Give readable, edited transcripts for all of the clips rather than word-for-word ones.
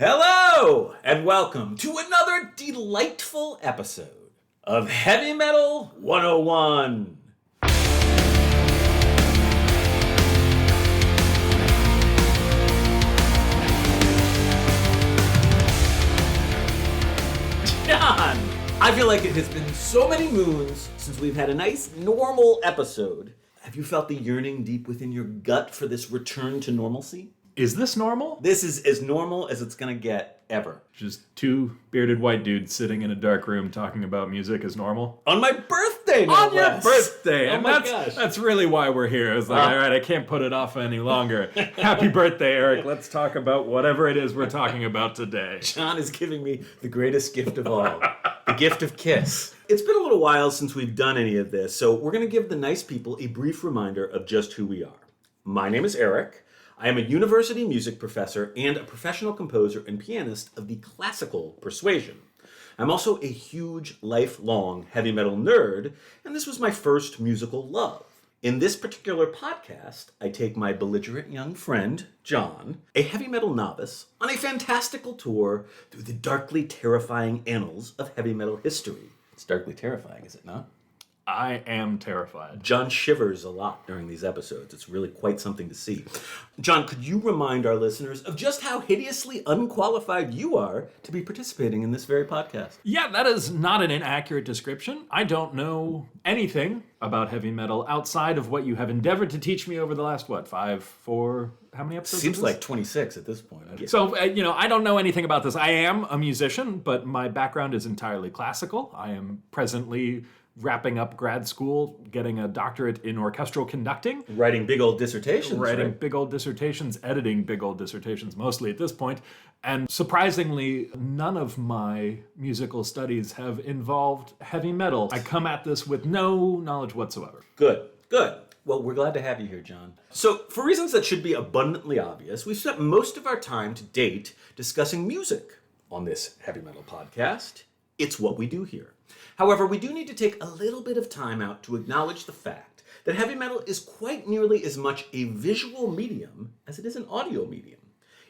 Hello, and welcome to another delightful episode of Heavy Metal 101. John, I feel like it has been so many moons since we've had a nice, normal episode. Have you felt the yearning deep within your gut for this return to normalcy? Is this normal? This is as normal as it's gonna get, ever. Just two bearded white dudes sitting in a dark room talking about music is normal? On my birthday, no On your less. birthday! Oh And my that's, gosh. that's really why we're here. It's like, all right, I can't put it off any longer. Happy birthday, Eric. Let's talk about whatever it is we're talking about today. John is giving me the greatest gift of all, the gift of Kiss. It's been a little while since we've done any of this, so we're gonna give the nice people a brief reminder of just who we are. My name is Eric. I am a university music professor and a professional composer and pianist of the classical persuasion. I'm also a huge, lifelong heavy metal nerd, and this was my first musical love. In this particular podcast, I take my belligerent young friend, John, a heavy metal novice, on a fantastical tour through the darkly terrifying annals of heavy metal history. It's darkly terrifying, is it not? I am terrified. John shivers a lot during these episodes. It's really quite something to see. John, could you remind our listeners of just how hideously unqualified you are to be participating in this very podcast? Yeah, that is not an inaccurate description. I don't know anything about heavy metal outside of what you have endeavored to teach me over the last, how many episodes? Seems like 26 at this point. So, I don't know anything about this. I am a musician, but my background is entirely classical. I am presently wrapping up grad school, getting a doctorate in orchestral conducting. Writing big old dissertations, right? Big old dissertations, editing big old dissertations, mostly at this point. And surprisingly, none of my musical studies have involved heavy metal. I come at this with no knowledge whatsoever. Good. Well, we're glad to have you here, John. So, for reasons that should be abundantly obvious, we've spent most of our time to date discussing music on this heavy metal podcast. It's what we do here. However, we do need to take a little bit of time out to acknowledge the fact that heavy metal is quite nearly as much a visual medium as it is an audio medium.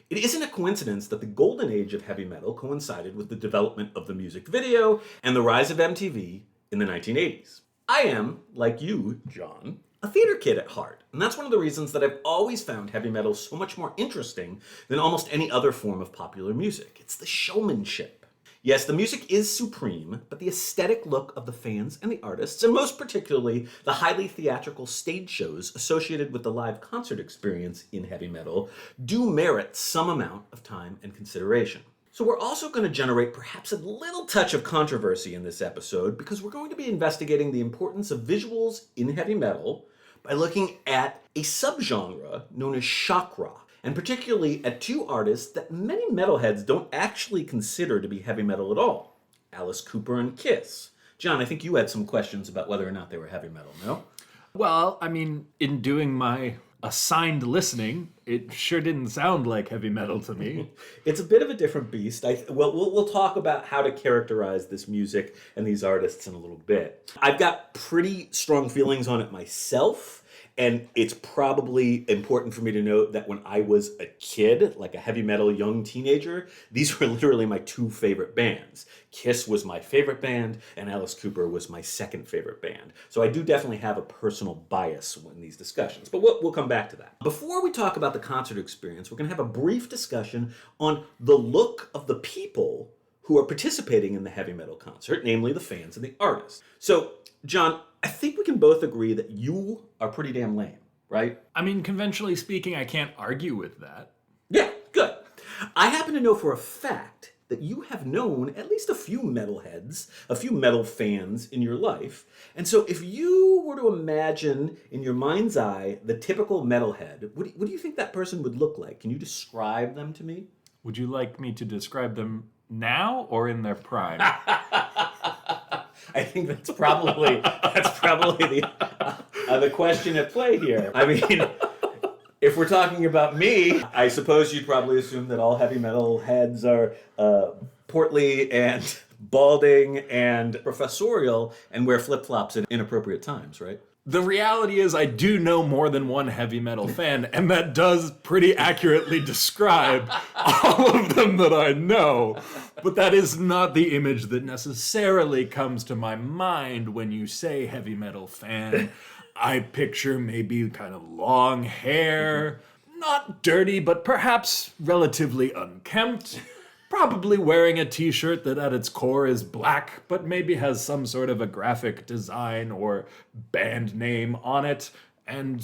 It isn't a coincidence that the golden age of heavy metal coincided with the development of the music video and the rise of MTV in the 1980s. I am, like you, John, a theater kid at heart, and that's one of the reasons that I've always found heavy metal so much more interesting than almost any other form of popular music. It's the showmanship. Yes, the music is supreme, but the aesthetic look of the fans and the artists, and most particularly the highly theatrical stage shows associated with the live concert experience in heavy metal, do merit some amount of time and consideration. So we're also going to generate perhaps a little touch of controversy in this episode because we're going to be investigating the importance of visuals in heavy metal by looking at a subgenre known as shock rock, and particularly at two artists that many metalheads don't actually consider to be heavy metal at all, Alice Cooper and Kiss. John, I think you had some questions about whether or not they were heavy metal, no? Well, in doing my assigned listening, it sure didn't sound like heavy metal to me. It's a bit of a different beast. We'll talk about how to characterize this music and these artists in a little bit. I've got pretty strong feelings on it myself. And it's probably important for me to note that when I was a kid, like a heavy metal young teenager, these were literally my two favorite bands. Kiss was my favorite band, and Alice Cooper was my second favorite band. So I do definitely have a personal bias in these discussions, but we'll come back to that. Before we talk about the concert experience, we're going to have a brief discussion on the look of the people who are participating in the heavy metal concert, namely the fans and the artists. So, John, I think we can both agree that you are pretty damn lame, right? Conventionally speaking, I can't argue with that. Yeah, good. I happen to know for a fact that you have known at least a few metalheads, a few metal fans in your life. And so if you were to imagine in your mind's eye the typical metalhead, what do you think that person would look like? Can you describe them to me? Would you like me to describe them now or in their prime? I think that's probably the question at play here. If we're talking about me, I suppose you'd probably assume that all heavy metal heads are portly and balding and professorial and wear flip-flops at inappropriate times, right? The reality is I do know more than one heavy metal fan, and that does pretty accurately describe all of them that I know. But that is not the image that necessarily comes to my mind when you say heavy metal fan. I picture maybe kind of long hair, not dirty, but perhaps relatively unkempt. Probably wearing a t-shirt that at its core is black, but maybe has some sort of a graphic design or band name on it. And,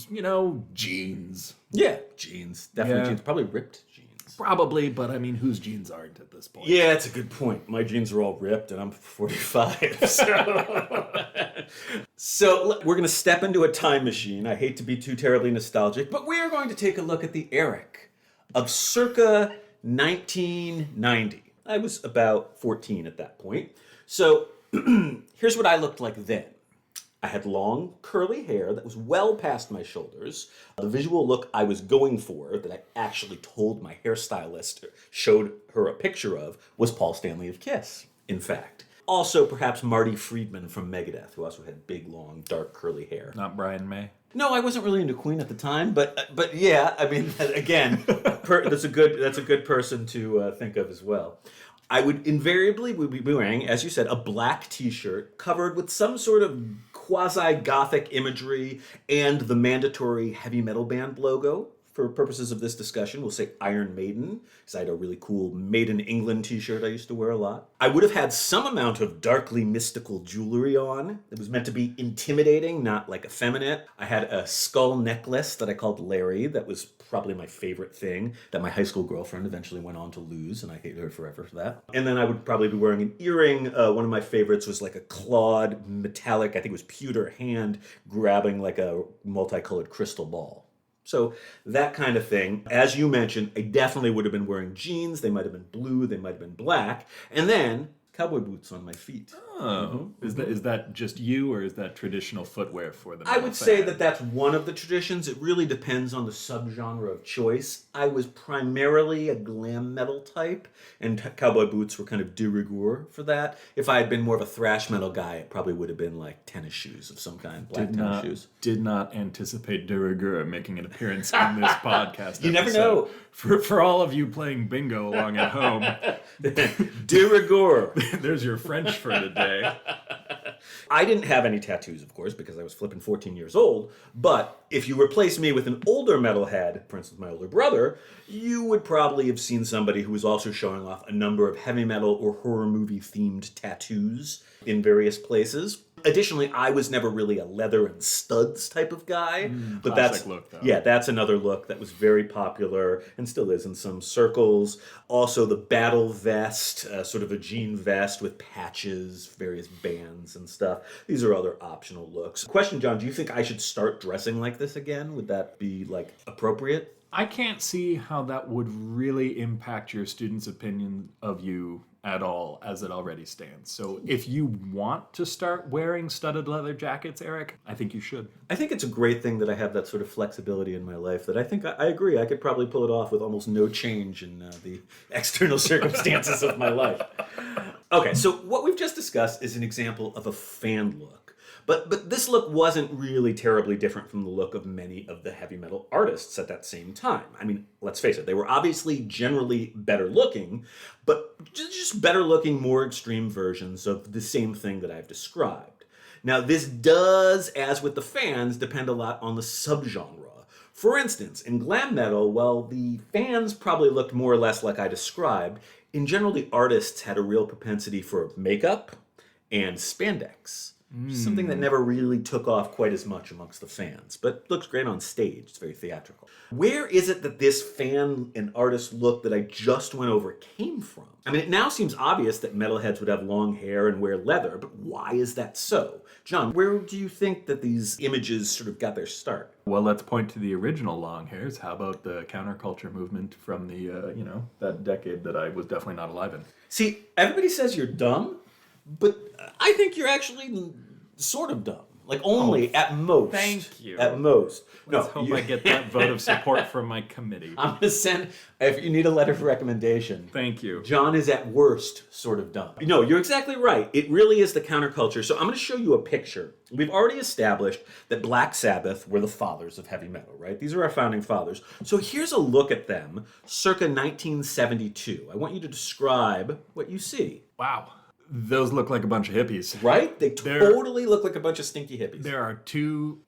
jeans. Yeah, jeans. Definitely Yeah. jeans. Probably ripped jeans. Probably, but I mean, whose jeans aren't at this point? Yeah, that's a good point. My jeans are all ripped, and I'm 45. So we're going to step into a time machine. I hate to be too terribly nostalgic, but we are going to take a look at the Eric of circa 1990. I was about 14 at that point. So here's what I looked like then. I had long, curly hair that was well past my shoulders. The visual look I was going for, that I actually told my hairstylist, showed her a picture of, was Paul Stanley of Kiss, in fact. Also, perhaps Marty Friedman from Megadeth, who also had big, long, dark, curly hair. Not Brian May. No, I wasn't really into Queen at the time, but yeah, I mean, again, that's a good person to think of as well. I would invariably be wearing, as you said, a black T-shirt covered with some sort of quasi-gothic imagery and the mandatory heavy metal band logo. For purposes of this discussion, we'll say Iron Maiden, because I had a really cool Made in England t-shirt I used to wear a lot. I would have had some amount of darkly mystical jewelry on. It was meant to be intimidating, not like effeminate. I had a skull necklace that I called Larry. That was probably my favorite thing that my high school girlfriend eventually went on to lose, and I hated her forever for that. And then I would probably be wearing an earring. One of my favorites was like a clawed metallic, I think it was pewter hand, grabbing like a multicolored crystal ball. So that kind of thing. As you mentioned, I definitely would have been wearing jeans. They might have been blue. They might have been black. And then cowboy boots on my feet. Oh, is that just you, or is that traditional footwear for the I metal would say fan? that that's one of the traditions. It really depends on the subgenre of choice. I was primarily a glam metal type, and cowboy boots were kind of de rigueur for that. If I had been more of a thrash metal guy, it probably would have been like tennis shoes of some kind, black tennis shoes. Did not anticipate de rigueur making an appearance in this podcast. You never episode. know. For all of you playing bingo along at home, De rigueur. there's your French for the day. I didn't have any tattoos, of course, because I was flipping 14 years old. But if you replace me with an older metalhead, for instance, my older brother, you would probably have seen somebody who was also showing off a number of heavy metal or horror movie themed tattoos in various places. Additionally, I was never really a leather and studs type of guy, but Classic look, though. Yeah, that's another look that was very popular and still is in some circles. Also, the battle vest, sort of a jean vest with patches, various bands and stuff. These are other optional looks. Question, John, do you think I should start dressing like this again? Would that be like appropriate? I can't see how that would really impact your students' opinion of you at all as it already stands. So if you want to start wearing studded leather jackets, Eric, I think you should. I think it's a great thing that I have that sort of flexibility in my life that I think I agree. I could probably pull it off with almost no change in the external circumstances of my life. Okay, so what we've just discussed is an example of a fan look. But this look wasn't really terribly different from the look of many of the heavy metal artists at that same time. I mean, let's face it, they were obviously generally better looking, but just better looking, more extreme versions of the same thing that I've described. Now, this does, as with the fans, depend a lot on the subgenre. For instance, in glam metal, while the fans probably looked more or less like I described, in general, the artists had a real propensity for makeup and spandex. Something that never really took off quite as much amongst the fans, but looks great on stage. It's very theatrical. Where is it that this fan and artist look that I just went over came from? I mean, it now seems obvious that metalheads would have long hair and wear leather, but why is that so? John, where do you think that these images sort of got their start? Well, let's point to the original long hairs. How about the counterculture movement from the, that decade that I was definitely not alive in? See, everybody says you're dumb, but I think you're actually sort of dumb. Like only at most. Thank you. At most. Let's hope I get that vote of support from my committee. I'm going to send, if you need a letter of recommendation. Thank you. John is at worst sort of dumb. No, you're exactly right. It really is the counterculture. So I'm going to show you a picture. We've already established that Black Sabbath were the fathers of heavy metal, right? These are our founding fathers. So here's a look at them circa 1972. I want you to describe what you see. Wow. Those look like a bunch of hippies. Right? They totally look like a bunch of stinky hippies. There are two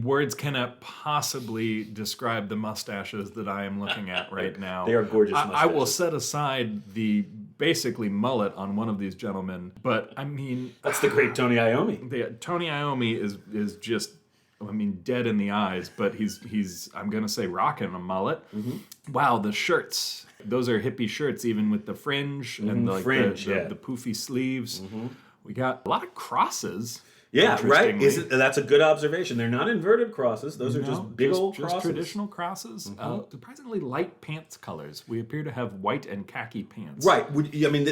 words cannot possibly describe the mustaches that I am looking at right now. They are gorgeous mustaches. I will set aside the basically mullet on one of these gentlemen, but I mean... That's the great Tony Iommi. Tony Iommi is just... dead in the eyes, but he's I'm going to say rocking a mullet. Mm-hmm. Wow, the shirts. Those are hippie shirts, even with the fringe and the poofy sleeves. Mm-hmm. We got a lot of crosses. Yeah, right. That's a good observation. They're not inverted crosses. Those are just big old crosses. Just traditional crosses. Mm-hmm. Surprisingly light pants colors. We appear to have white and khaki pants. Right.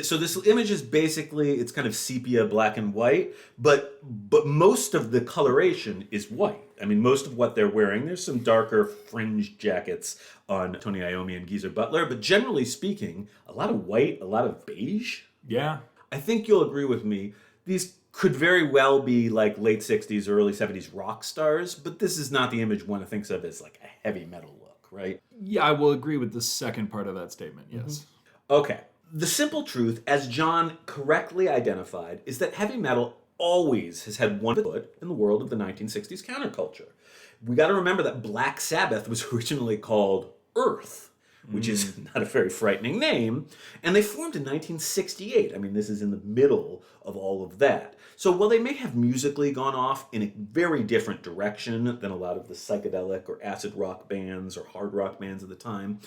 So this image is basically, it's kind of sepia, black and white, but most of the coloration is white. I mean, most of what they're wearing, there's some darker fringe jackets on Tony Iommi and Geezer Butler, but generally speaking, a lot of white, a lot of beige. Yeah. I think you'll agree with me. These could very well be like late 60s, early 70s rock stars, but this is not the image one thinks of as like a heavy metal look, right? Yeah, I will agree with the second part of that statement, yes. Mm-hmm. Okay. The simple truth, as John correctly identified, is that heavy metal always has had one foot in the world of the 1960s counterculture. We got to remember that Black Sabbath was originally called Earth, which is not a very frightening name, and they formed in 1968. I mean, this is in the middle of all of that. So while they may have musically gone off in a very different direction than a lot of the psychedelic or acid rock bands or hard rock bands of the time,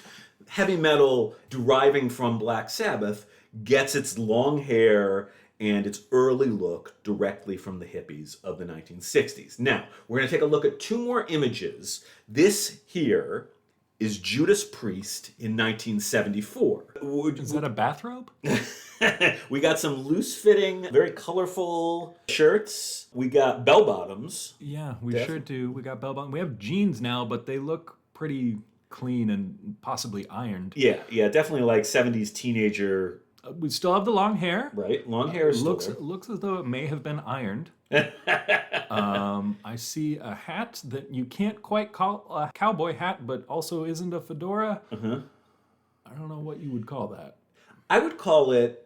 heavy metal deriving from Black Sabbath gets its long hair and its early look directly from the hippies of the 1960s. Now, we're going to take a look at two more images. This here is Judas Priest in 1974. Is that a bathrobe? We got some loose-fitting, very colorful shirts. We got bell-bottoms. Yeah, we sure do. We got bell-bottoms. We have jeans now, but they look pretty clean and possibly ironed. Yeah, definitely like 70s teenager. We still have the long hair. Right, long hair is looks as though it may have been ironed. I see a hat that you can't quite call a cowboy hat, but also isn't a fedora. Uh-huh. I don't know what you would call that. I would call it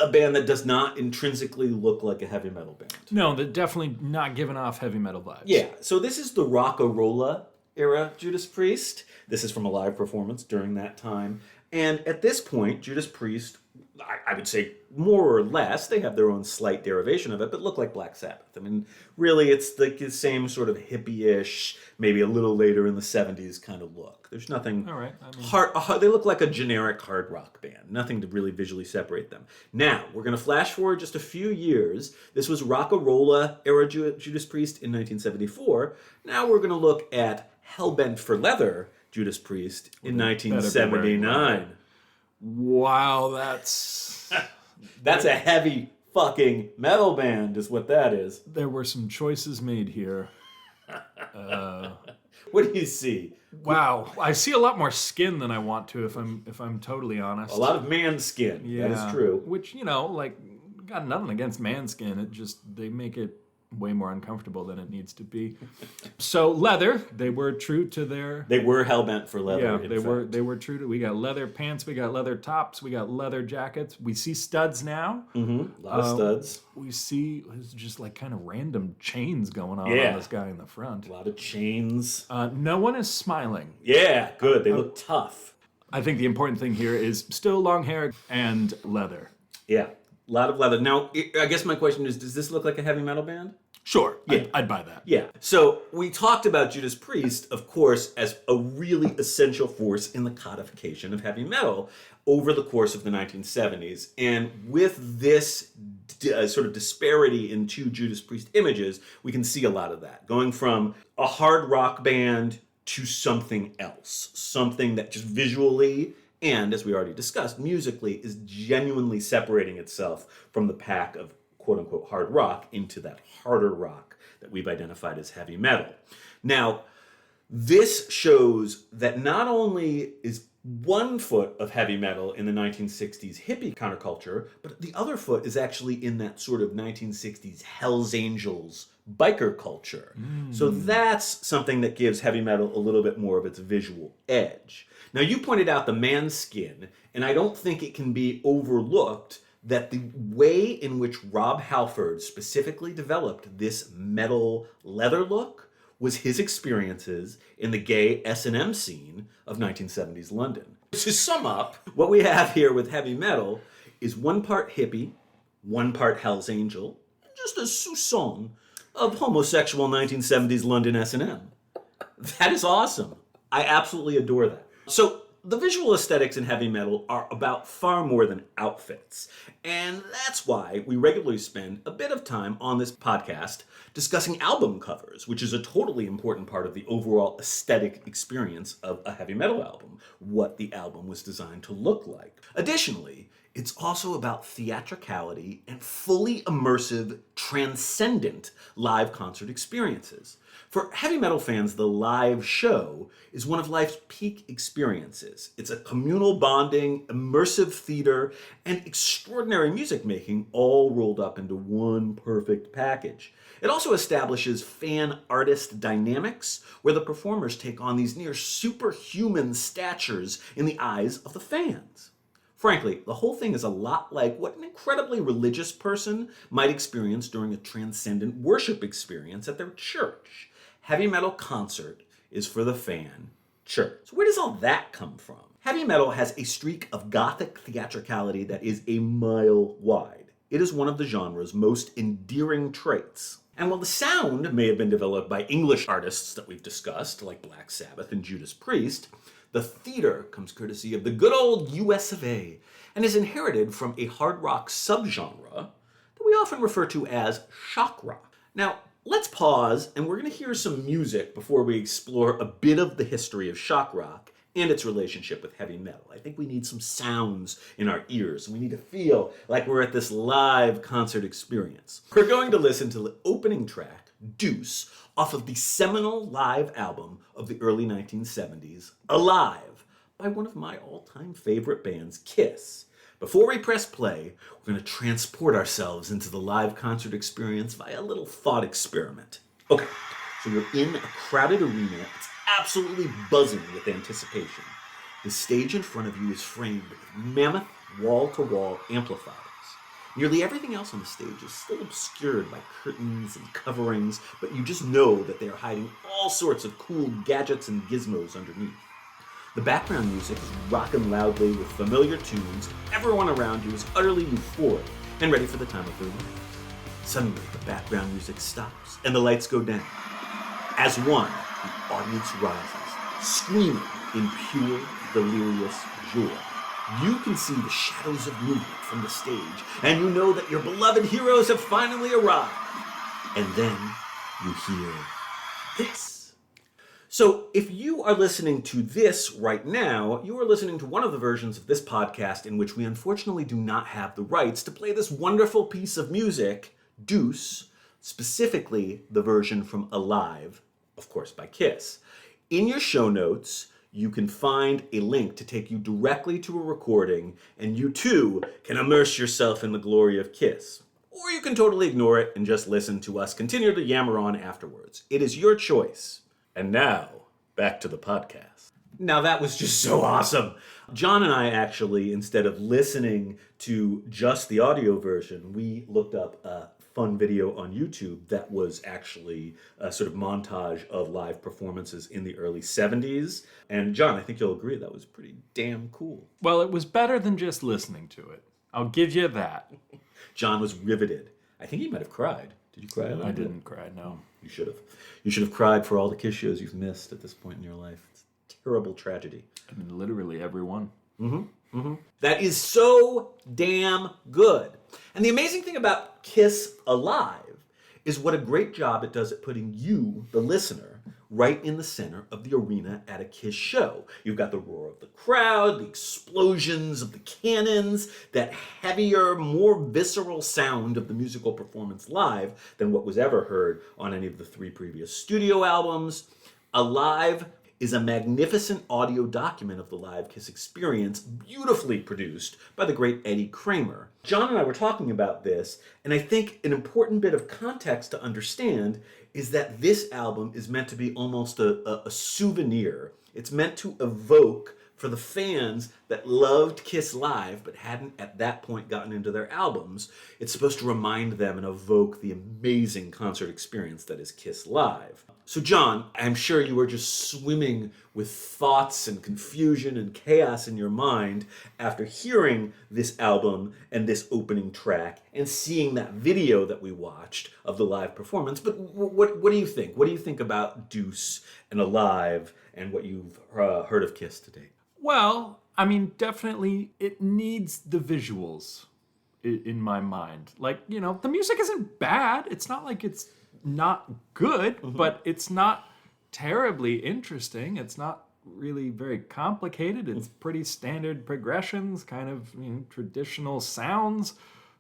a band that does not intrinsically look like a heavy metal band. No, they're definitely not giving off heavy metal vibes. Yeah, so this is the rock-a-rolla era Judas Priest. This is from a live performance during that time. And at this point, Judas Priest, I would say more or less, they have their own slight derivation of it, but look like Black Sabbath. I mean, really, it's the same sort of hippie-ish, maybe a little later in the 70s kind of look. There's nothing... All right. They look like a generic hard rock band. Nothing to really visually separate them. Now, we're going to flash forward just a few years. This was rock-a-rolla era Judas Priest in 1974. Now we're going to look at Hellbent for Leather Judas Priest in 1979. Wow, that's a heavy fucking metal band is what that is. There were some choices made here. What do you see? Wow, I see a lot more skin than I want to, if I'm totally honest. A lot of man skin. Yeah, that is true. Which, got nothing against man skin. It just, they make it way more uncomfortable than it needs to be. So leather, they were true to their... They were hell-bent for leather. Yeah, they were true to... We got leather pants, we got leather tops, we got leather jackets. We see studs now. Mm-hmm. A lot of studs. We see just like kind of random chains going on this guy in the front. A lot of chains. No one is smiling. Yeah, good. They look tough. I think the important thing here is still long hair and leather. Yeah, a lot of leather. Now, I guess my question is, does this look like a heavy metal band? Sure, yeah. I'd buy that. Yeah. So we talked about Judas Priest, of course, as a really essential force in the codification of heavy metal over the course of the 1970s. And with this sort of disparity in two Judas Priest images, we can see a lot of that. Going from a hard rock band to something else. Something that just visually and, as we already discussed, musically is genuinely separating itself from the pack of quote-unquote hard rock into that harder rock that we've identified as heavy metal. Now, this shows that not only is one foot of heavy metal in the 1960s hippie counterculture, but the other foot is actually in that sort of 1960s Hells Angels biker culture. So that's something that gives heavy metal a little bit more of its visual edge. Now, you pointed out the man skin, and I don't think it can be overlooked that the way in which Rob Halford specifically developed this metal leather look was his experiences in the gay S&M scene of 1970s London. To sum up, what we have here with heavy metal is one part hippie, one part Hell's Angel, just a soupçon of homosexual 1970s London S&M. That is awesome. I absolutely adore that. So the visual aesthetics in heavy metal are about far more than outfits. And that's why we regularly spend a bit of time on this podcast discussing album covers, which is a totally important part of the overall aesthetic experience of a heavy metal album, what the album was designed to look like. Additionally, it's also about theatricality and fully immersive, transcendent live concert experiences. For heavy metal fans, the live show is one of life's peak experiences. It's a communal bonding, immersive theater, and extraordinary music making all rolled up into one perfect package. It also establishes fan-artist dynamics where the performers take on these near superhuman statures in the eyes of the fans. Frankly, the whole thing is a lot like what an incredibly religious person might experience during a transcendent worship experience at their church. Heavy metal concert is for the fan church. So where does all that come from? Heavy metal has a streak of gothic theatricality that is a mile wide. It is one of the genre's most endearing traits. And while the sound may have been developed by English artists that we've discussed, like Black Sabbath and Judas Priest, the theater comes courtesy of the good old US of A and is inherited from a hard rock subgenre that we often refer to as shock rock. Now, let's pause and we're going to hear some music before we explore a bit of the history of shock rock and its relationship with heavy metal. I think we need some sounds in our ears, and we need to feel like we're at this live concert experience. We're going to listen to the opening track, Deuce, off of the seminal live album of the early 1970s, Alive, by one of my all-time favorite bands, Kiss. Before we press play, we're going to transport ourselves into the live concert experience via a little thought experiment. Okay, so you're in a crowded arena. It's absolutely buzzing with anticipation. The stage in front of you is framed with mammoth wall-to-wall amplifiers. Nearly everything else on the stage is still obscured by curtains and coverings, but you just know that they are hiding all sorts of cool gadgets and gizmos underneath. The background music is rocking loudly with familiar tunes. Everyone around you is utterly euphoric and ready for the time of their life. Suddenly, the background music stops and the lights go down. As one, the audience rises, screaming in pure, delirious joy. You can see the shadows of movement from the stage, and you know that your beloved heroes have finally arrived. And then you hear this. So if you are listening to this right now, you are listening to one of the versions of this podcast in which we unfortunately do not have the rights to play this wonderful piece of music, Deuce, specifically the version from Alive, of course by Kiss. In your show notes, you can find a link to take you directly to a recording, and you too can immerse yourself in the glory of Kiss. Or you can totally ignore it and just listen to us continue to yammer on afterwards. It is your choice. And now, back to the podcast. Now that was just so awesome. John and I actually, instead of listening to just the audio version, we looked up a fun video on YouTube that was actually a sort of montage of live performances in the early 70s. And John, I think you'll agree that was pretty damn cool. Well, it was better than just listening to it. I'll give you that. John was riveted. I think he might have cried. Did you cry? I didn't cry, no. You should have. You should have cried for all the Kiss shows you've missed at this point in your life. It's a terrible tragedy. I mean, literally every one. That is so damn good. And the amazing thing about Kiss Alive is what a great job it does at putting you, the listener, right in the center of the arena at a Kiss show. You've got the roar of the crowd, the explosions of the cannons, that heavier, more visceral sound of the musical performance live than what was ever heard on any of the 3 previous studio albums. Alive is a magnificent audio document of the live Kiss experience, beautifully produced by the great Eddie Kramer. John and I were talking about this, and I think an important bit of context to understand is that this album is meant to be almost a souvenir. It's meant to evoke, for the fans that loved Kiss live but hadn't at that point gotten into their albums, it's supposed to remind them and evoke the amazing concert experience that is Kiss live. So John, I'm sure you were just swimming with thoughts and confusion and chaos in your mind after hearing this album and this opening track and seeing that video that we watched of the live performance. But what do you think? What do you think about Deuce and Alive and what you've heard of Kiss to date? Well, I mean, definitely it needs the visuals in my mind. Like, you know, the music isn't bad. It's not like it's not good, but it's not terribly interesting. It's not really very complicated. It's pretty standard progressions, kind of, you know, traditional sounds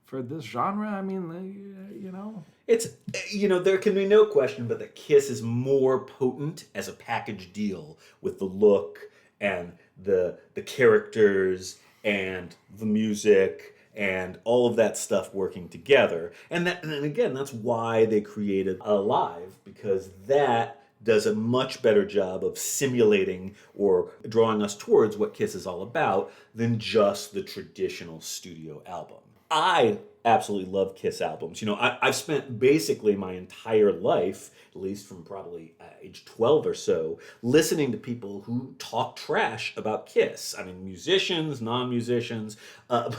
for this genre. I mean, you know. It's, you know, there can be no question but that Kiss is more potent as a package deal with the look and the characters and the music and all of that stuff working together. And again, that's why they created Alive, because that does a much better job of simulating or drawing us towards what Kiss is all about than just the traditional studio album. I absolutely love Kiss albums. You know, I've spent basically my entire life, at least from probably age 12 or so, listening to people who talk trash about Kiss. I mean, musicians, non-musicians,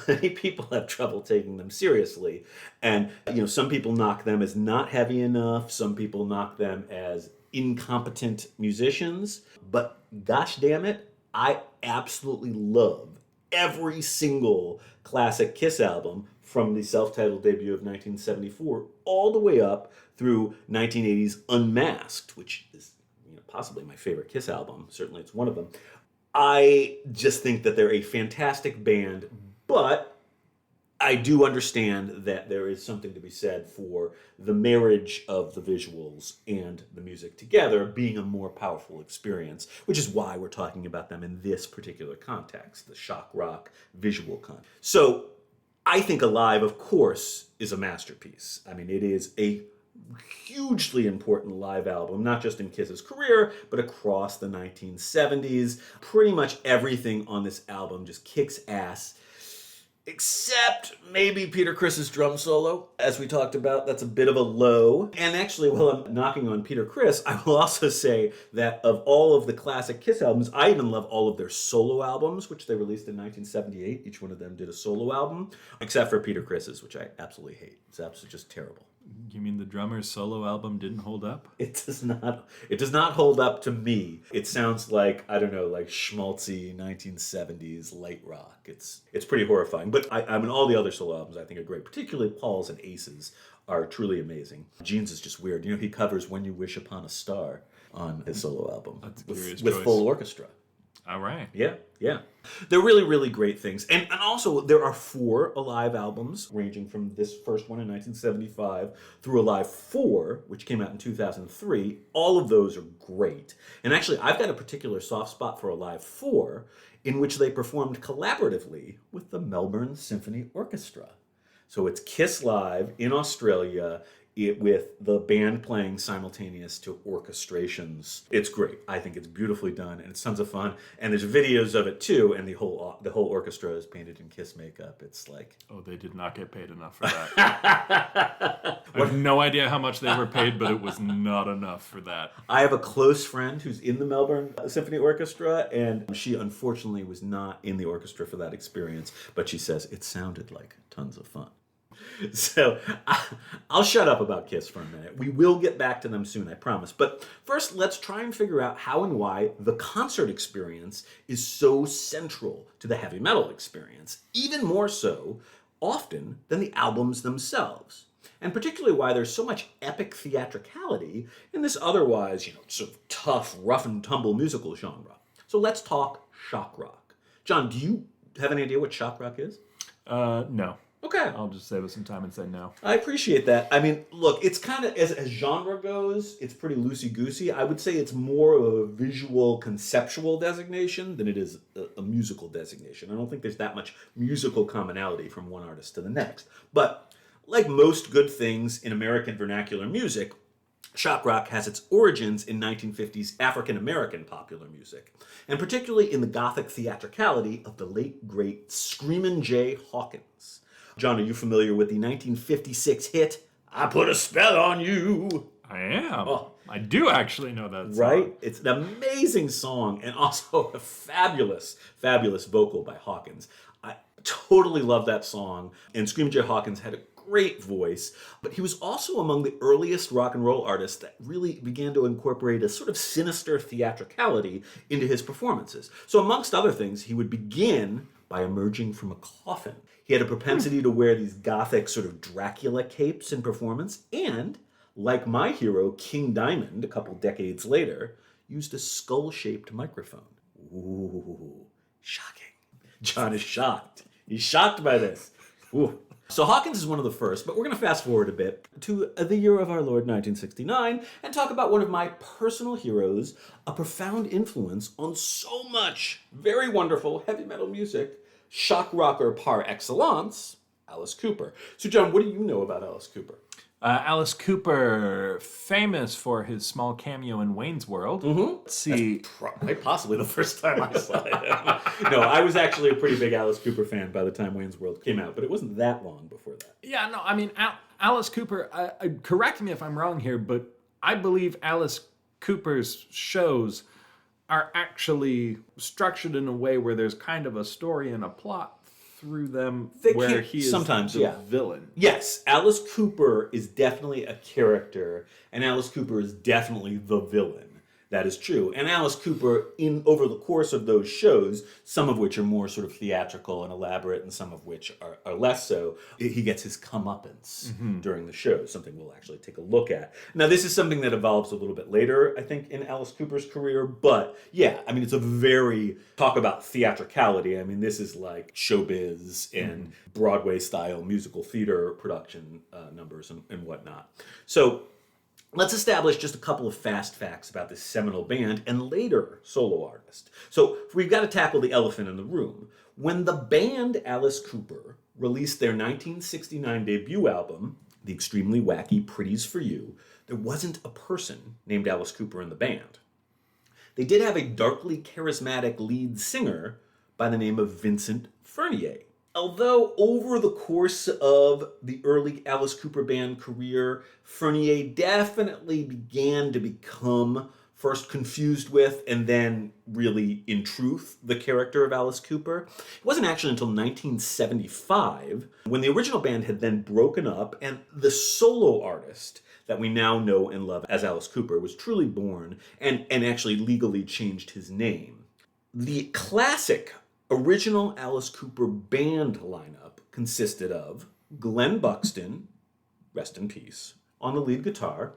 many people have trouble taking them seriously. And, you know, some people knock them as not heavy enough. Some people knock them as incompetent musicians. But gosh damn it, I absolutely love every single classic Kiss album from the self-titled debut of 1974 all the way up through 1980's Unmasked, which is, you know, possibly my favorite Kiss album. Certainly it's one of them. I just think that they're a fantastic band, but I do understand that there is something to be said for the marriage of the visuals and the music together being a more powerful experience, which is why we're talking about them in this particular context, the shock rock visual context. So I think Alive, of course, is a masterpiece. I mean, it is a hugely important live album, not just in Kiss's career, but across the 1970s. Pretty much everything on this album just kicks ass, except maybe Peter Criss's drum solo. As we talked about, that's a bit of a low. And actually, while I'm knocking on Peter Criss, I will also say that of all of the classic Kiss albums, I even love all of their solo albums, which they released in 1978. Each one of them did a solo album, except for Peter Criss's, which I absolutely hate. It's absolutely just terrible. You mean the drummer's solo album didn't hold up? It does not. It does not hold up to me. It sounds like, I don't know, like schmaltzy 1970s light rock. It's pretty horrifying. But I mean, all the other solo albums I think are great. Particularly Paul's and Ace's are truly amazing. Gene's is just weird. You know, he covers "When You Wish Upon a Star" on his solo album with full orchestra. All right. Yeah. They're really, really great things. And also, there are 4 Alive albums, ranging from this first one in 1975 through Alive 4, which came out in 2003. All of those are great. And actually, I've got a particular soft spot for Alive 4, in which they performed collaboratively with the Melbourne Symphony Orchestra. So it's Kiss Live in Australia, with the band playing simultaneous to orchestrations. It's great. I think it's beautifully done, and it's tons of fun. And there's videos of it too, and the whole orchestra is painted in Kiss makeup. It's like, oh, they did not get paid enough for that. I have no idea how much they were paid, but it was not enough for that. I have a close friend who's in the Melbourne Symphony Orchestra, and she unfortunately was not in the orchestra for that experience, but she says it sounded like tons of fun. So I'll shut up about Kiss for a minute. We will get back to them soon, I promise. But first, let's try and figure out how and why the concert experience is so central to the heavy metal experience, even more so often than the albums themselves. and particularly why there's so much epic theatricality in this otherwise, sort of tough, rough and tumble musical genre. So let's talk shock rock. John, do you have any idea what shock rock is? No. Okay. I'll just save us some time and say no. I appreciate that. I mean, look, it's kind of, as genre goes, it's pretty loosey-goosey. I would say it's more of a visual, conceptual designation than it is a musical designation. I don't think there's that much musical commonality from one artist to the next. But like most good things in American vernacular music, shock rock has its origins in 1950s African-American popular music, and particularly in the Gothic theatricality of the late, great Screamin' Jay Hawkins. John, are you familiar with the 1956 hit, I Put a Spell on You? I am. Oh. I do actually know that song. Right? It's an amazing song and also a fabulous, fabulous vocal by Hawkins. I totally love that song, and Screamin' Jay Hawkins had a great voice, but he was also among the earliest rock and roll artists that really began to incorporate a sort of sinister theatricality into his performances. So amongst other things, he would begin by emerging from a coffin. He had a propensity to wear these gothic sort of Dracula capes in performance, and, like my hero, King Diamond, a couple decades later, used a skull-shaped microphone. Ooh, shocking. John is shocked. He's shocked by this. Ooh. So Hawkins is one of the first, but we're going to fast forward a bit to the year of our Lord 1969 and talk about one of my personal heroes, a profound influence on so much very wonderful heavy metal music, shock rocker par excellence, Alice Cooper. So John, what do you know about Alice Cooper? Alice Cooper, famous for his small cameo in Wayne's World. Mm-hmm. Let's see. Quite possibly the first time I saw it. No, I was actually a pretty big Alice Cooper fan by the time Wayne's World came out, but it wasn't that long before that. Yeah, no, I mean, Alice Cooper, correct me if I'm wrong here, but I believe Alice Cooper's shows are actually structured in a way where there's kind of a story and a plot through them where he is sometimes, the villain. Yes, Alice Cooper is definitely a character, and Alice Cooper is definitely the villain. That is true. And Alice Cooper, over the course of those shows, some of which are more sort of theatrical and elaborate, and some of which are less so, he gets his comeuppance during the show, something we'll actually take a look at. Now, this is something that evolves a little bit later, I think, in Alice Cooper's career, but yeah, I mean, it's a very, talk about theatricality, I mean, this is like showbiz and Broadway-style musical theater production numbers and whatnot. So, let's establish just a couple of fast facts about this seminal band and later solo artist. So we've got to tackle the elephant in the room. When the band Alice Cooper released their 1969 debut album, the extremely wacky Pretties for You, there wasn't a person named Alice Cooper in the band. They did have a darkly charismatic lead singer by the name of Vincent Furnier. Although over the course of the early Alice Cooper band career, Furnier definitely began to become first confused with and then really, in truth, the character of Alice Cooper. It wasn't actually until 1975 when the original band had then broken up and the solo artist that we now know and love as Alice Cooper was truly born and actually legally changed his name. The classic original Alice Cooper band lineup consisted of Glenn Buxton, rest in peace, on the lead guitar,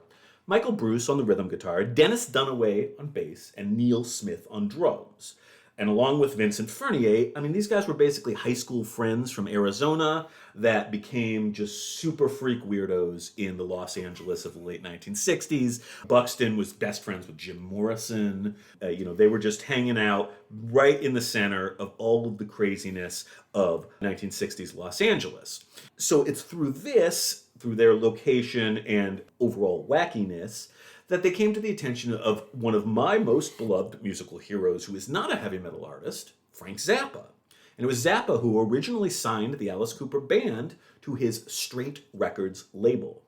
Michael Bruce on the rhythm guitar, Dennis Dunaway on bass, and Neil Smith on drums. And along with Vincent Furnier, I mean, these guys were basically high school friends from Arizona that became just super freak weirdos in the Los Angeles of the late 1960s. Buxton was best friends with Jim Morrison. They were just hanging out right in the center of all of the craziness of 1960s Los Angeles. So it's through their location and overall wackiness, that they came to the attention of one of my most beloved musical heroes, who is not a heavy metal artist, Frank Zappa. And it was Zappa who originally signed the Alice Cooper band to his Straight Records label.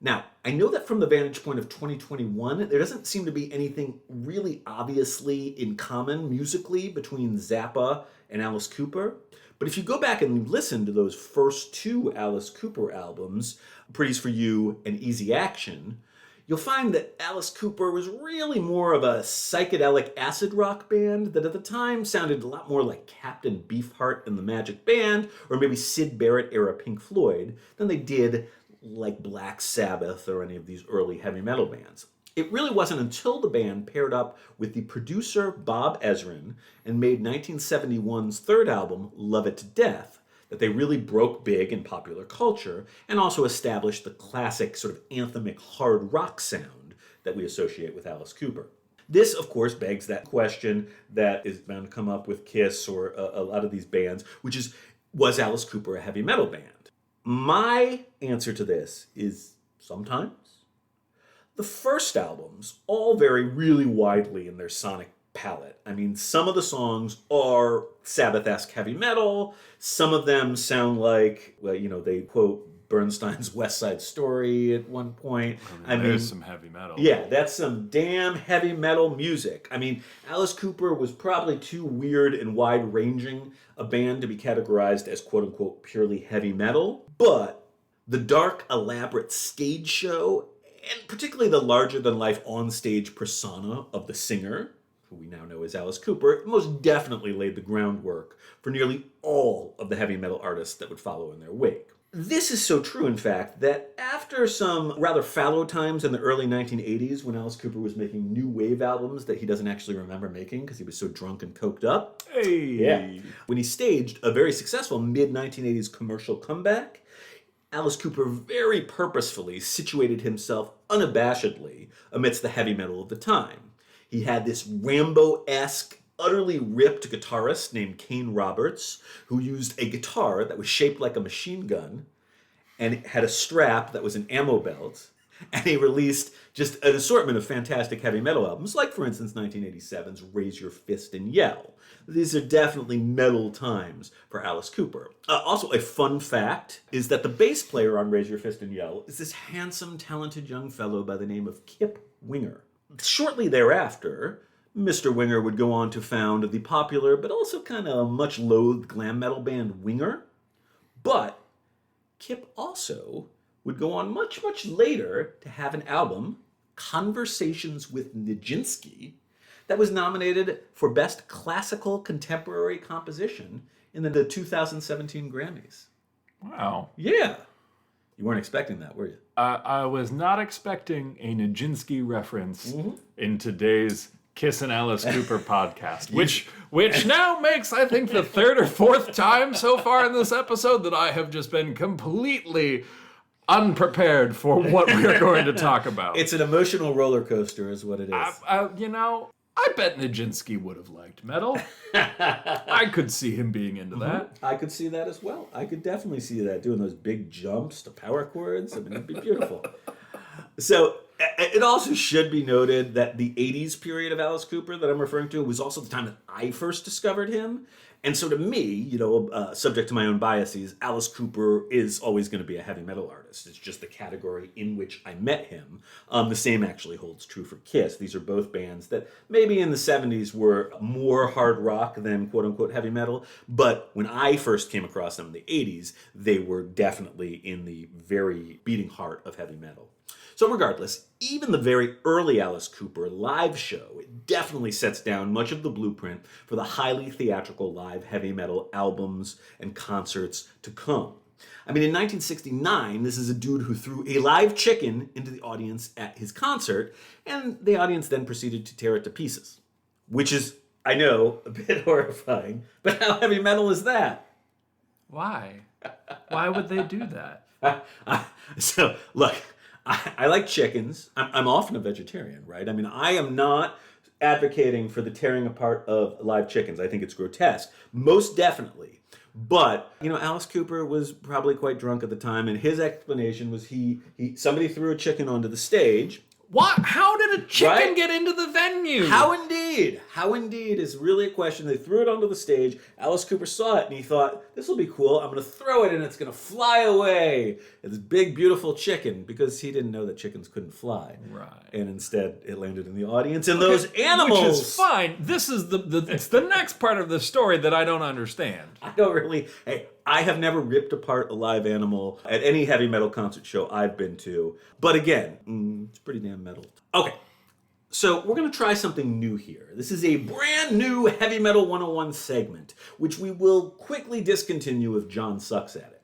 Now, I know that from the vantage point of 2021, there doesn't seem to be anything really obviously in common musically between Zappa and Alice Cooper. But if you go back and listen to those first two Alice Cooper albums, Pretties for You and Easy Action, you'll find that Alice Cooper was really more of a psychedelic acid rock band that at the time sounded a lot more like Captain Beefheart and the Magic Band, or maybe Syd Barrett era Pink Floyd, than they did like Black Sabbath or any of these early heavy metal bands. It really wasn't until the band paired up with the producer Bob Ezrin and made 1971's third album, Love It to Death, that they really broke big in popular culture and also established the classic sort of anthemic hard rock sound that we associate with Alice Cooper. This, of course, begs that question that is bound to come up with Kiss or a lot of these bands, which is, was Alice Cooper a heavy metal band? My answer to this is sometimes. The first albums all vary really widely in their sonic palette. I mean, some of the songs are Sabbath-esque heavy metal. Some of them sound like, well, they quote Bernstein's West Side Story at one point. There's some heavy metal. Yeah, that's some damn heavy metal music. I mean, Alice Cooper was probably too weird and wide-ranging a band to be categorized as quote-unquote purely heavy metal. But the dark, elaborate stage show, and particularly the larger-than-life onstage persona of the singer, who we now know as Alice Cooper, most definitely laid the groundwork for nearly all of the heavy metal artists that would follow in their wake. This is so true, in fact, that after some rather fallow times in the early 1980s when Alice Cooper was making new wave albums that he doesn't actually remember making because he was so drunk and coked up. Hey! Yeah. When he staged a very successful mid-1980s commercial comeback, Alice Cooper very purposefully situated himself unabashedly amidst the heavy metal of the time. He had this Rambo-esque, utterly ripped guitarist named Kane Roberts, who used a guitar that was shaped like a machine gun and it had a strap that was an ammo belt. And he released just an assortment of fantastic heavy metal albums, like, for instance, 1987's Raise Your Fist and Yell. These are definitely metal times for Alice Cooper. Also, a fun fact is that the bass player on Raise Your Fist and Yell is this handsome, talented young fellow by the name of Kip Winger. Shortly thereafter, Mr. Winger would go on to found the popular but also kind of much loathed glam metal band Winger. But Kip also would go on much, much later to have an album, Conversations with Nijinsky, that was nominated for Best Classical Contemporary Composition in the 2017 Grammys. Wow. Yeah. You weren't expecting that, were you? I was not expecting a Nijinsky reference in today's Kiss and Alice Cooper podcast, which now makes, I think, the third or fourth time so far in this episode that I have just been completely unprepared for what we are going to talk about. It's an emotional roller coaster is what it is. I bet Nijinsky would have liked metal. I could see him being into that. I could see that as well. I could definitely see that, doing those big jumps to power chords. I mean, it'd be beautiful. So it also should be noted that the 80s period of Alice Cooper that I'm referring to was also the time that I first discovered him. And so to me, subject to my own biases, Alice Cooper is always going to be a heavy metal artist. It's just the category in which I met him. The same actually holds true for Kiss. These are both bands that maybe in the 70s were more hard rock than quote-unquote heavy metal. But when I first came across them in the 80s, they were definitely in the very beating heart of heavy metal. So regardless, even the very early Alice Cooper live show, it definitely sets down much of the blueprint for the highly theatrical live heavy metal albums and concerts to come. I mean, in 1969, this is a dude who threw a live chicken into the audience at his concert, and the audience then proceeded to tear it to pieces. Which is, I know, a bit horrifying, but how heavy metal is that? Why? Why would they do that? So, look, I like chickens. I'm often a vegetarian, right? I mean, I am not advocating for the tearing apart of live chickens. I think it's grotesque, most definitely. But, Alice Cooper was probably quite drunk at the time, and his explanation was somebody threw a chicken onto the stage. What? How did a chicken get into the venue? How indeed? How indeed is really a question. They threw it onto the stage. Alice Cooper saw it and he thought, this will be cool. I'm going to throw it and it's going to fly away. It's this big, beautiful chicken, because he didn't know that chickens couldn't fly. Right. And instead it landed in the audience and those animals. Which is fine. This is it's the next part of the story that I don't understand. I have never ripped apart a live animal at any heavy metal concert show I've been to. But again, it's pretty damn metal. Okay, so we're going to try something new here. This is a brand new Heavy Metal 101 segment, which we will quickly discontinue if John sucks at it.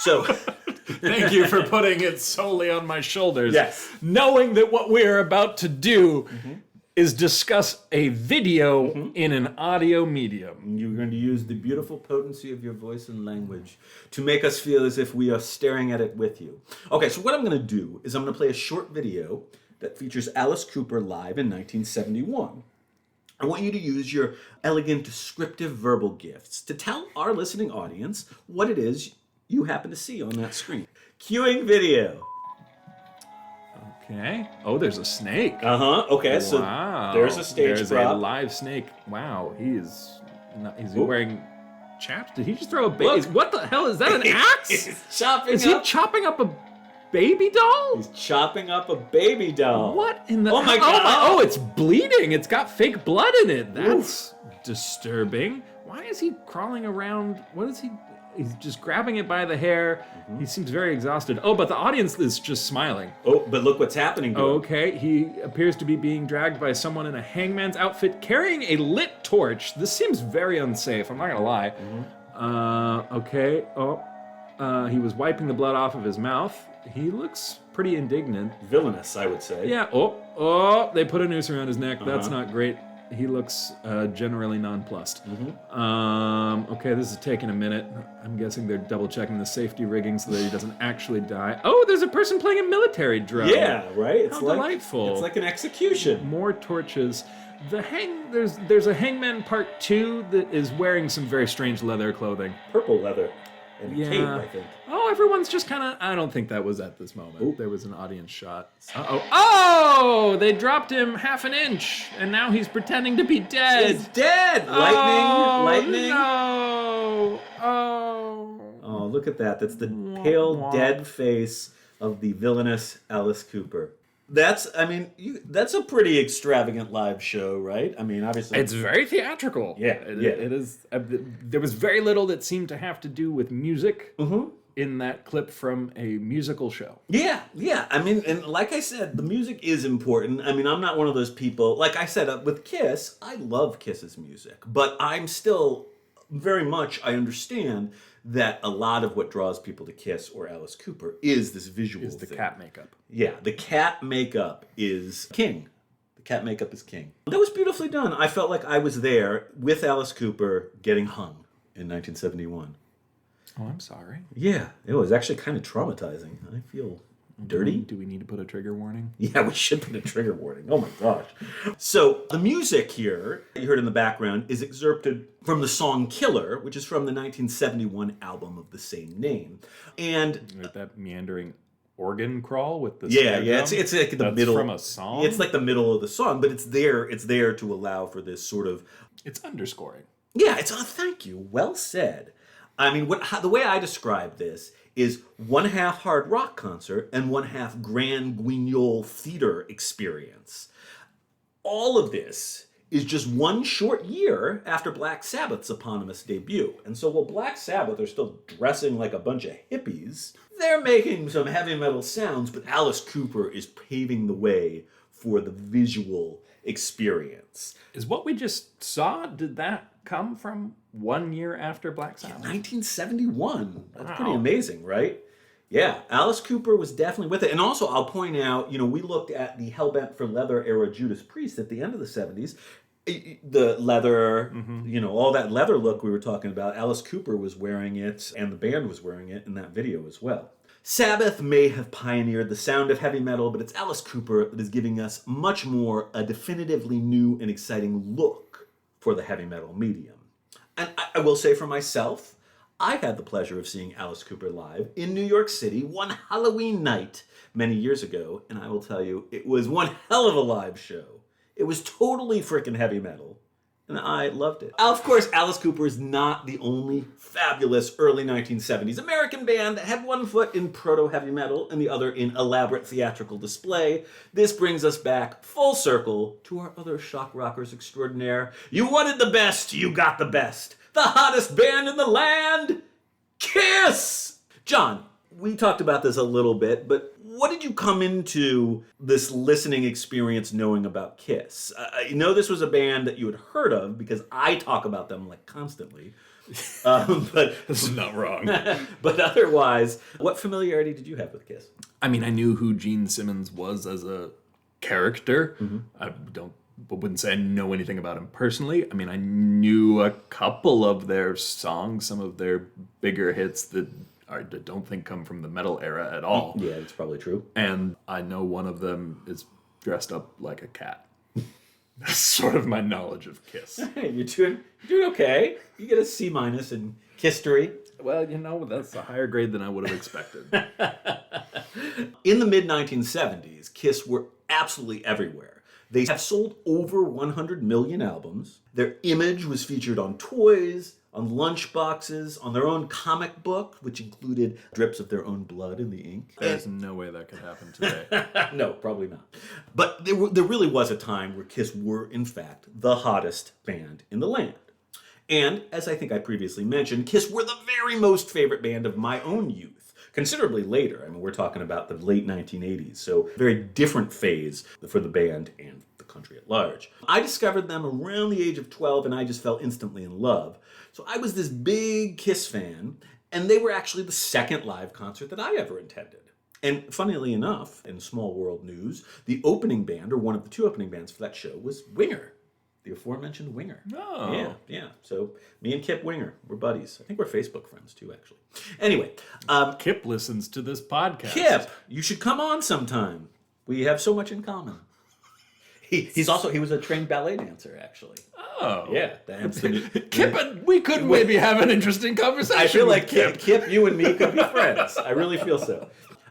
So, Thank you for putting it solely on my shoulders. Yes. Knowing that what we are about to do is discuss a video in an audio medium. you're going to use the beautiful potency of your voice and language to make us feel as if we are staring at it with you. Okay, so what I'm going to do is I'm going to play a short video that features Alice Cooper live in 1971. I want you to use your elegant descriptive verbal gifts to tell our listening audience what it is you happen to see on that screen. Cueing video. Okay. Oh, there's a snake. Okay, so Wow. there's a stage There's prop. a live snake. Wow. He's wearing chaps. Did he just throw a baby? Look. What the hell? Is that an axe? He's chopping Is he up. chopping up a baby doll? He's chopping up a baby doll. What in the? Oh my God. Oh, it's bleeding. It's got fake blood in it. That's disturbing. Why is he crawling around? What is he? He's just grabbing it by the hair. He seems very exhausted. Oh, but the audience is just smiling. Oh, but look what's happening to him. Okay, he appears to be being dragged by someone in a hangman's outfit carrying a lit torch. This seems very unsafe, I'm not gonna lie. Okay, he was wiping the blood off of his mouth. He looks pretty indignant. Villainous, I would say. Yeah, they put a noose around his neck. That's not great. He looks generally nonplussed. Okay, this is taking a minute. I'm guessing they're double checking the safety rigging so that he doesn't actually die. Oh, there's a person playing a military drum. Yeah, right? It's How delightful. It's like an execution. More torches. There's a hangman part 2 that is wearing some very strange leather clothing. Purple leather and a Yeah. cape, I think. Oh, everyone's just kind of. I don't think that was at this moment. Oop. There was an audience shot. Oh, they dropped him half an inch, and now he's pretending to be dead. He's dead! Lightning! No! Oh. Oh, look at that. That's the pale, dead face of the villainous Alice Cooper. That's a pretty extravagant live show, right? I mean, obviously. It's very theatrical. Yeah, It is. There was very little that seemed to have to do with music in that clip from a musical show. Yeah. I mean, and like I said, the music is important. I mean, I'm not one of those people. Like I said, with Kiss, I love Kiss's music. But I'm still very much, I understand that a lot of what draws people to Kiss or Alice Cooper is this visual Is the thing. cat makeup. Yeah, the cat makeup is king. The cat makeup is king. That was beautifully done. I felt like I was there with Alice Cooper getting hung in 1971. Oh, I'm sorry. Yeah, it was actually kind of traumatizing. I feel dirty. Do we need to put a trigger warning? Yeah, we should put a trigger warning. Oh my gosh. So the music here, you heard in the background, is excerpted from the song Killer, which is from the 1971 album of the same name. And With that meandering organ crawl with the yeah, snare it's drum? like the That's middle from a song? It's like the middle of the song, but it's there to allow for this sort of It's underscoring. yeah, it's thank you. Well said. I mean, the way I describe this is 1/2 hard rock concert and 1/2 grand guignol theater experience. All of this is just one short year after Black Sabbath's eponymous debut. And so while Black Sabbath are still dressing like a bunch of hippies, they're making some heavy metal sounds, but Alice Cooper is paving the way for the visual experience. Is what we just saw, did that come from 1 year after Black Sabbath? 1971. That's Wow. pretty amazing, right? Yeah, Alice Cooper was definitely with it. And also, I'll point out, we looked at the Hellbent for Leather era Judas Priest at the end of the 70s. The leather, all that leather look we were talking about, Alice Cooper was wearing it, and the band was wearing it in that video as well. Sabbath may have pioneered the sound of heavy metal, but it's Alice Cooper that is giving us much more a definitively new and exciting look for the heavy metal medium. And I will say for myself, I had the pleasure of seeing Alice Cooper live in New York City one Halloween night many years ago, and I will tell you, it was one hell of a live show. It was totally freaking heavy metal, and I loved it. Of course, Alice Cooper is not the only fabulous early 1970s American band that had one foot in proto-heavy metal and the other in elaborate theatrical display. This brings us back full circle to our other shock rockers extraordinaire. You wanted the best, you got the best. The hottest band in the land, Kiss! John, we talked about this a little bit, but what did you come into this listening experience knowing about Kiss? I know this was a band that you had heard of because I talk about them like constantly. But This is not wrong. but otherwise, what familiarity did you have with Kiss? I mean, I knew who Gene Simmons was as a character. I wouldn't say I know anything about him personally. I mean, I knew a couple of their songs, some of their bigger hits that I don't think come from the metal era at all. Yeah, that's probably true. And I know one of them is dressed up like a cat. That's sort of my knowledge of Kiss. Hey, you're doing okay. You get a C- in history. Well, that's a higher grade than I would have expected. In the mid-1970s, Kiss were absolutely everywhere. They have sold over 100 million albums. Their image was featured on toys, on lunchboxes, on their own comic book, which included drips of their own blood in the ink. There's no way that could happen today. No, probably not. But there really was a time where Kiss were, in fact, the hottest band in the land. And, as I think I previously mentioned, Kiss were the very most favorite band of my own youth. Considerably later. I mean, we're talking about the late 1980s, so very different phase for the band and the country at large. I discovered them around the age of 12, and I just fell instantly in love. So I was this big Kiss fan, and they were actually the second live concert that I ever attended. And funnily enough, in small world news, the opening band, or one of the two opening bands for that show, was Winger. The aforementioned Winger. Oh. Yeah. So me and Kip Winger, we're buddies. I think we're Facebook friends too, actually. Anyway. Kip listens to this podcast. Kip, you should come on sometime. We have so much in common. He was a trained ballet dancer, actually. Oh. Yeah. Kip and we could maybe have an interesting conversation. I feel like Kip. Kip, you and me could be friends. I really feel so.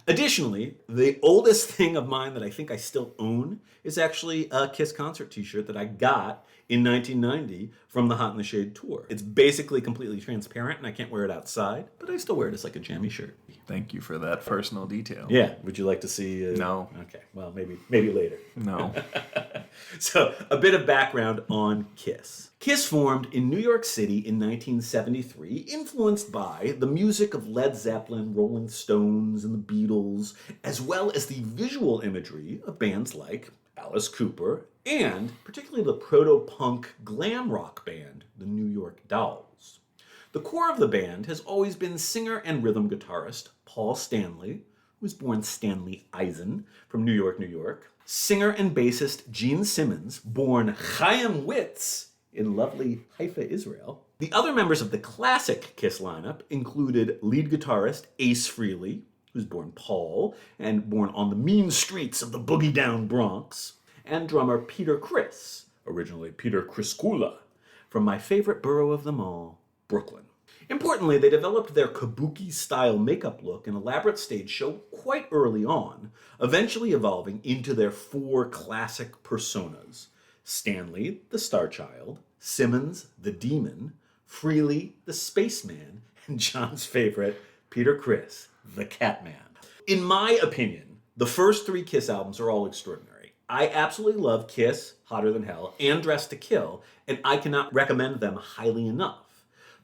Additionally, the oldest thing of mine that I think I still own is actually a Kiss concert t-shirt that I got in 1990 from the Hot in the Shade tour. It's basically completely transparent and I can't wear it outside, but I still wear it as like a jammy shirt. Thank you for that personal detail. Yeah. Would you like to see? No. Okay. Well, maybe later. No. So, a bit of background on Kiss. Kiss formed in New York City in 1973, influenced by the music of Led Zeppelin, Rolling Stones, and the Beatles, as well as the visual imagery of bands like Alice Cooper, and particularly the proto-punk glam rock band, the New York Dolls. The core of the band has always been singer and rhythm guitarist Paul Stanley, who was born Stanley Eisen from New York, New York. Singer and bassist Gene Simmons, born Chaim Witz in lovely Haifa, Israel. The other members of the classic Kiss lineup included lead guitarist Ace Frehley, who was born Paul and born on the mean streets of the boogie down Bronx, and drummer Peter Criss, originally Peter Criskula, from my favorite borough of them all, Brooklyn. Importantly, they developed their kabuki-style makeup look and elaborate stage show quite early on, eventually evolving into their four classic personas: Stanley, the Star Child, Simmons, the Demon, Frehley, the Spaceman, and John's favorite, Peter Criss, the Catman. In my opinion, the first three Kiss albums are all extraordinary. I absolutely love Kiss, Hotter Than Hell, and Dressed to Kill, and I cannot recommend them highly enough.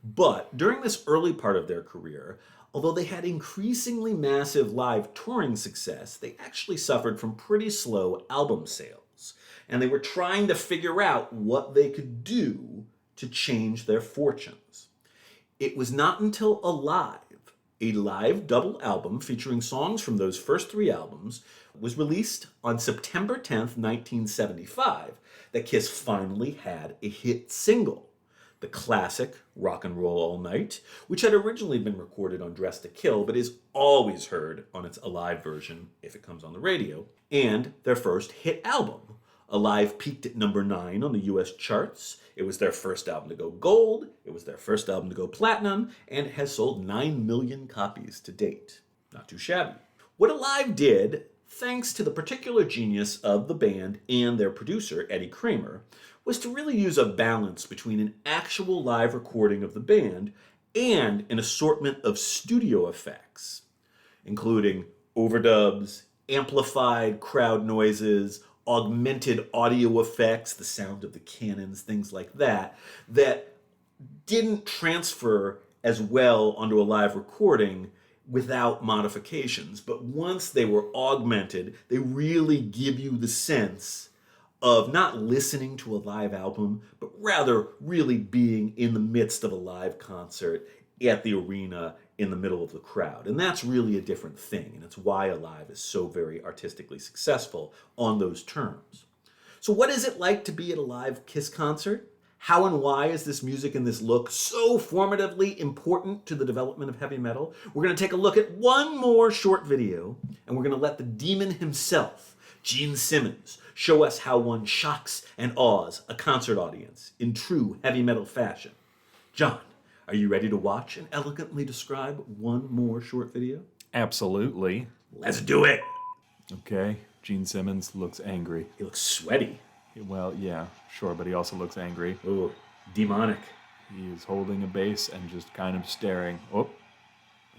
But during this early part of their career, although they had increasingly massive live touring success, they actually suffered from pretty slow album sales. And they were trying to figure out what they could do to change their fortunes. It was not until Alive, a live double album featuring songs from those first three albums, was released on September 10th, 1975, that Kiss finally had a hit single. The classic Rock and Roll All Night, which had originally been recorded on Dressed to Kill, but is always heard on its Alive version if it comes on the radio, and their first hit album. Alive peaked at number 9 on the US charts. It was their first album to go gold, it was their first album to go platinum, and it has sold 9 million copies to date. Not too shabby. What Alive did, thanks to the particular genius of the band and their producer, Eddie Kramer, was to really use a balance between an actual live recording of the band and an assortment of studio effects, including overdubs, amplified crowd noises, augmented audio effects, the sound of the cannons, things like that, that didn't transfer as well onto a live recording without modifications. But once they were augmented, they really give you the sense of not listening to a live album, but rather really being in the midst of a live concert at the arena in the middle of the crowd. And that's really a different thing, and it's why Alive is so very artistically successful on those terms. So what is it like to be at a live Kiss concert? How and why is this music and this look so formatively important to the development of heavy metal? We're going to take a look at one more short video, and we're going to let the demon himself, Gene Simmons, show us how one shocks and awes a concert audience in true heavy metal fashion. John, are you ready to watch and elegantly describe one more short video? Absolutely. Let's do it! Okay, Gene Simmons looks angry. He looks sweaty. Well, yeah, sure, but he also looks angry. Ooh, demonic. He is holding a bass and just kind of staring. Oh,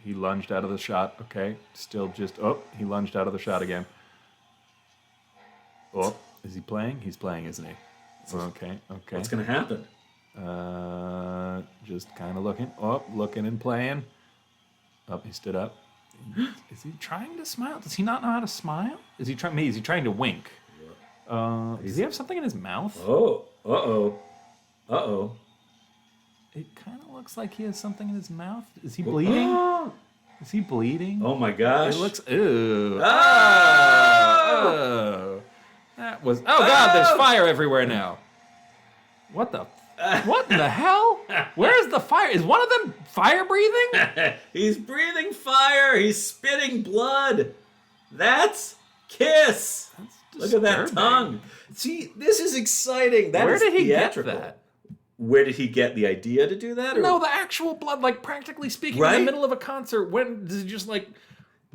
he lunged out of the shot. Okay, still just, oh, he lunged out of the shot again. Oh, is he playing? He's playing, isn't he? Okay. What's going to happen? Just kind of looking. Oh, looking and playing. Oh, he stood up. Is he trying to smile? Does he not know how to smile? Is he trying to wink? Does he have something in his mouth? Oh, uh-oh. It kind of looks like he has something in his mouth. Is he bleeding? Is he bleeding? Oh my gosh. It looks, ew. Oh! That was, oh God, there's fire everywhere now. What in the hell? Where's the fire? Is one of them fire breathing? He's breathing fire. He's spitting blood. That's Kiss. Look at that tongue. See, this is exciting. Where did he theatrical. get that? Where did he get the idea to do that? Or? No, the actual blood, like practically speaking, right? in the middle of a concert. When does he just like...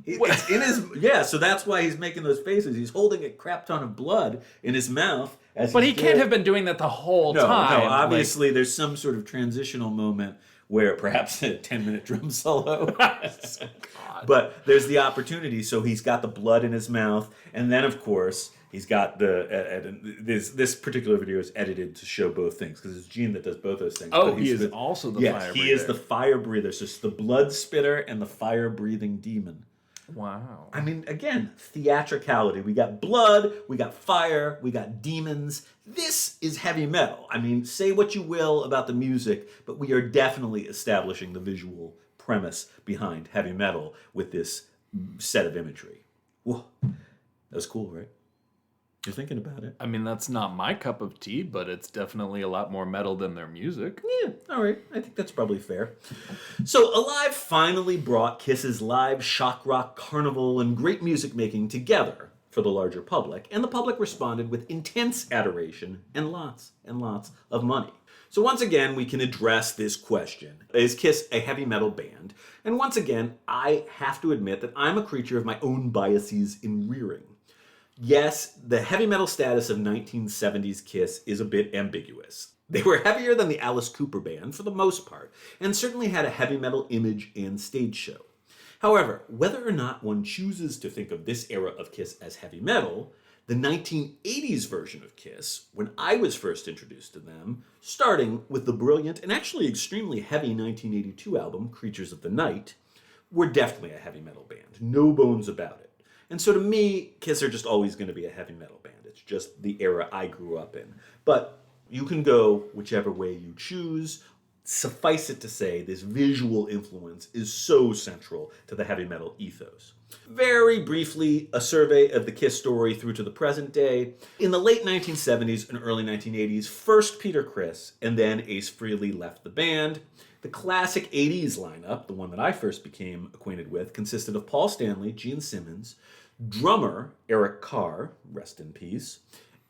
It's in his... Yeah, so that's why he's making those faces. He's holding a crap ton of blood in his mouth. But he can't have been doing that the whole time. No, obviously there's some sort of transitional moment where perhaps a 10-minute drum solo. But there's the opportunity, so he's got the blood in his mouth, and then of course he's got this particular video is edited to show both things because it's Gene that does both those things. Oh, he is also the fire breather. He is the fire breather. So it's the blood spitter and the fire breathing demon. Wow. I mean, again, theatricality. We got blood, we got fire, we got demons. This is heavy metal. I mean, say what you will about the music, but we are definitely establishing the visual premise behind heavy metal with this set of imagery. Whoa, that was cool, right? You're thinking about it. I mean, that's not my cup of tea, but it's definitely a lot more metal than their music. Yeah, all right. I think that's probably fair. So Alive finally brought Kiss's live shock rock carnival and great music making together for the larger public, and the public responded with intense adoration and lots of money. So once again, we can address this question. Is Kiss a heavy metal band? And once again, I have to admit that I'm a creature of my own biases in rearing. Yes, the heavy metal status of 1970s Kiss is a bit ambiguous. They were heavier than the Alice Cooper band for the most part, and certainly had a heavy metal image and stage show. However, whether or not one chooses to think of this era of Kiss as heavy metal, the 1980s version of Kiss, when I was first introduced to them, starting with the brilliant and actually extremely heavy 1982 album, Creatures of the Night, were definitely a heavy metal band. No bones about it. And so to me, Kiss are just always going to be a heavy metal band. It's just the era I grew up in. But you can go whichever way you choose. Suffice it to say, this visual influence is so central to the heavy metal ethos. Very briefly, a survey of the Kiss story through to the present day. In the late 1970s and early 1980s, first Peter Criss and then Ace Frehley left the band. The classic 80s lineup, the one that I first became acquainted with, consisted of Paul Stanley, Gene Simmons, drummer Eric Carr, rest in peace,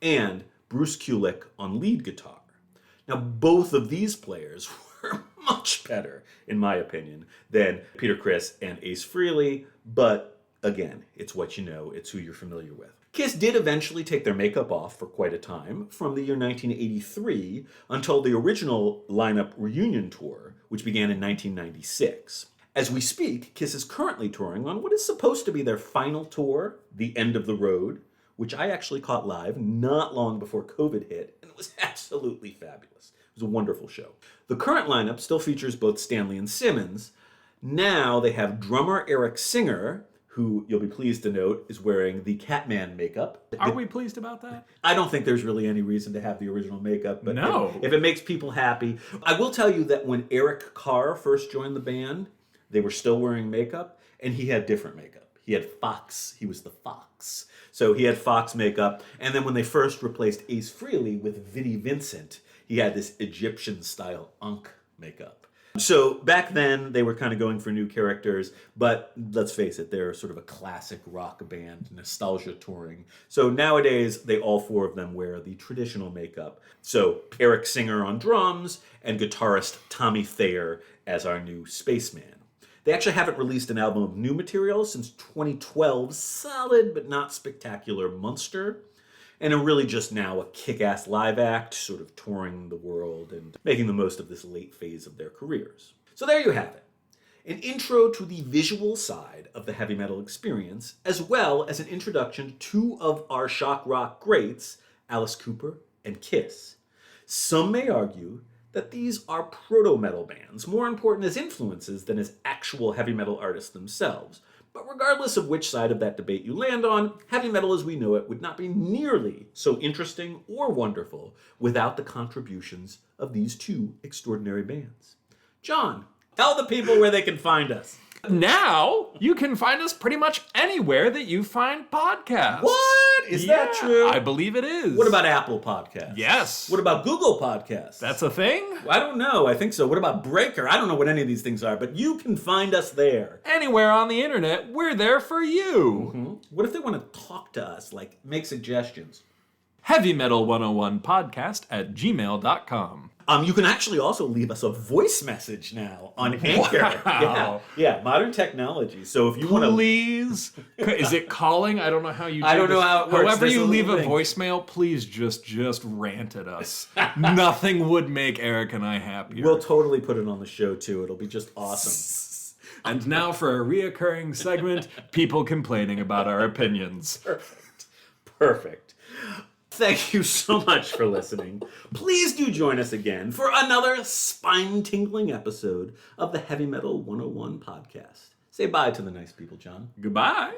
and Bruce Kulick on lead guitar. Now, both of these players were much better, in my opinion, than Peter Criss and Ace Frehley, but again, it's what you know, it's who you're familiar with. Kiss did eventually take their makeup off for quite a time, from the year 1983 until the original lineup reunion tour, which began in 1996. As we speak, Kiss is currently touring on what is supposed to be their final tour, The End of the Road, which I actually caught live not long before COVID hit, and it was absolutely fabulous. It was a wonderful show. The current lineup still features both Stanley and Simmons. Now they have drummer Eric Singer, who you'll be pleased to note is wearing the Catman makeup. Are we pleased about that? I don't think there's really any reason to have the original makeup, but No. if it makes people happy. I will tell you that when Eric Carr first joined the band, they were still wearing makeup, and he had different makeup. He had Fox. He was the Fox. So he had Fox makeup, and then when they first replaced Ace Frehley with Vinnie Vincent, he had this Egyptian-style Ankh makeup. So back then, they were kind of going for new characters, but let's face it, they're sort of a classic rock band, nostalgia touring. So nowadays, they all four of them wear the traditional makeup. So Eric Singer on drums and guitarist Tommy Thayer as our new spaceman. They actually haven't released an album of new material since 2012's solid but not spectacular Monster, and are really just now a kick-ass live act, sort of touring the world and making the most of this late phase of their careers. So there you have it. An intro to the visual side of the heavy metal experience, as well as an introduction to two of our shock rock greats, Alice Cooper and Kiss. Some may argue that these are proto-metal bands, more important as influences than as actual heavy metal artists themselves. But regardless of which side of that debate you land on, heavy metal as we know it would not be nearly so interesting or wonderful without the contributions of these two extraordinary bands. John, tell the people where they can find us. Now, you can find us pretty much anywhere that you find podcasts. What? Is that true? I believe it is. What about Apple Podcasts? Yes. What about Google Podcasts? That's a thing? I don't know. I think so. What about Breaker? I don't know what any of these things are, but you can find us there. Anywhere on the internet, we're there for you. Mm-hmm. What if they want to talk to us, like make suggestions? HeavyMetal101podcast at gmail.com. You can actually also leave us a voice message now on Anchor. Wow. Yeah, modern technology. So if you want to... Please. Is it calling? I don't know how you do I don't know this. how it works. However There's you a leave a little thing. voicemail, please just rant at us. Nothing would make Eric and I happier. We'll totally put it on the show, too. It'll be just awesome. And now for a reoccurring segment, people complaining about our opinions. Perfect. Thank you so much for listening. Please do join us again for another spine-tingling episode of the Heavy Metal 101 podcast. Say bye to the nice people, John. Goodbye.